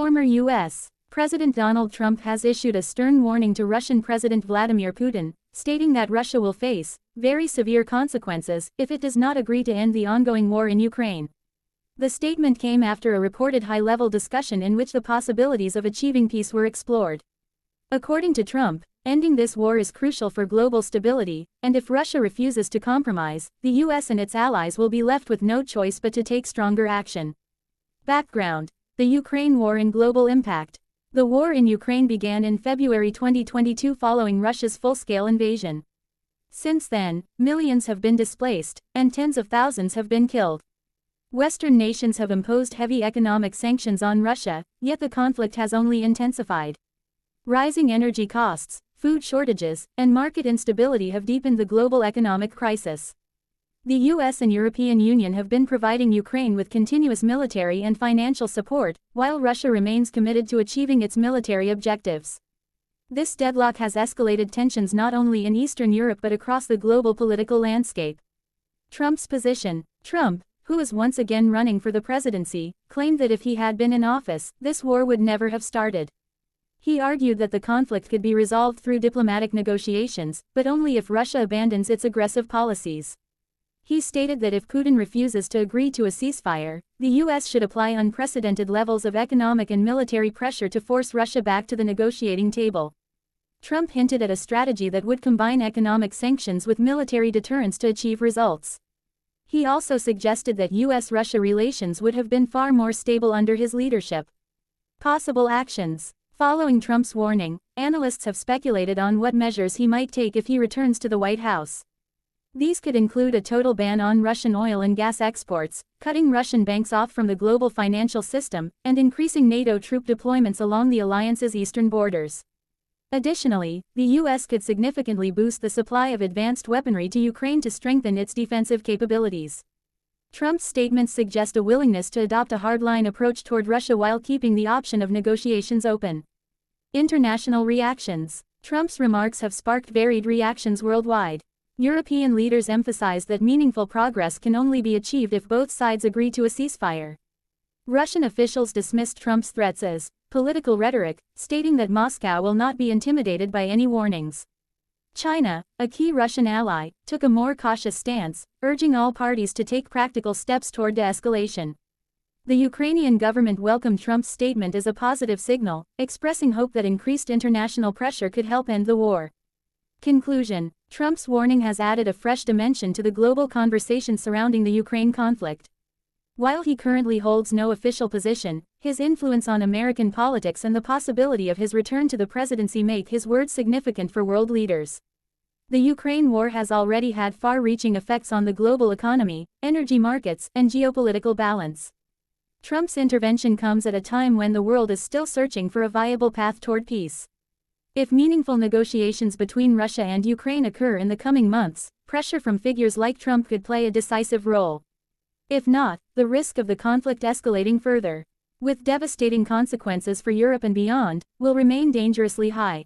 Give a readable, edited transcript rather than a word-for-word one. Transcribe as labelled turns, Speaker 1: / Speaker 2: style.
Speaker 1: Former U.S. President Donald Trump has issued a stern warning to Russian President Vladimir Putin, stating that Russia will face very severe consequences if it does not agree to end the ongoing war in Ukraine. The statement came after a reported high-level discussion in which the possibilities of achieving peace were explored. According to Trump, ending this war is crucial for global stability, and if Russia refuses to compromise, the U.S. and its allies will be left with no choice but to take stronger action. Background: the Ukraine war and global impact. The war in Ukraine began in February 2022 following Russia's full-scale invasion. Since then, millions have been displaced, and tens of thousands have been killed. Western nations have imposed heavy economic sanctions on Russia, yet the conflict has only intensified. Rising energy costs, food shortages, and market instability have deepened the global economic crisis. The US and European Union have been providing Ukraine with continuous military and financial support, while Russia remains committed to achieving its military objectives. This deadlock has escalated tensions not only in Eastern Europe but across the global political landscape. Trump's position. Trump, who is once again running for the presidency, claimed that if he had been in office, this war would never have started. He argued that the conflict could be resolved through diplomatic negotiations, but only if Russia abandons its aggressive policies. He stated that if Putin refuses to agree to a ceasefire, the U.S. should apply unprecedented levels of economic and military pressure to force Russia back to the negotiating table. Trump hinted at a strategy that would combine economic sanctions with military deterrence to achieve results. He also suggested that U.S.-Russia relations would have been far more stable under his leadership. Possible actions. Following Trump's warning, analysts have speculated on what measures he might take if he returns to the White House. These could include a total ban on Russian oil and gas exports, cutting Russian banks off from the global financial system, and increasing NATO troop deployments along the alliance's eastern borders. Additionally, the U.S. could significantly boost the supply of advanced weaponry to Ukraine to strengthen its defensive capabilities. Trump's statements suggest a willingness to adopt a hardline approach toward Russia while keeping the option of negotiations open. International reactions. Trump's remarks have sparked varied reactions worldwide. European leaders emphasized that meaningful progress can only be achieved if both sides agree to a ceasefire. Russian officials dismissed Trump's threats as political rhetoric, stating that Moscow will not be intimidated by any warnings. China, a key Russian ally, took a more cautious stance, urging all parties to take practical steps toward de-escalation. The Ukrainian government welcomed Trump's statement as a positive signal, expressing hope that increased international pressure could help end the war. Conclusion: Trump's warning has added a fresh dimension to the global conversation surrounding the Ukraine conflict. While he currently holds no official position, his influence on American politics and the possibility of his return to the presidency make his words significant for world leaders. The Ukraine war has already had far-reaching effects on the global economy, energy markets, and geopolitical balance. Trump's intervention comes at a time when the world is still searching for a viable path toward peace. If meaningful negotiations between Russia and Ukraine occur in the coming months, pressure from figures like Trump could play a decisive role. If not, the risk of the conflict escalating further, with devastating consequences for Europe and beyond, will remain dangerously high.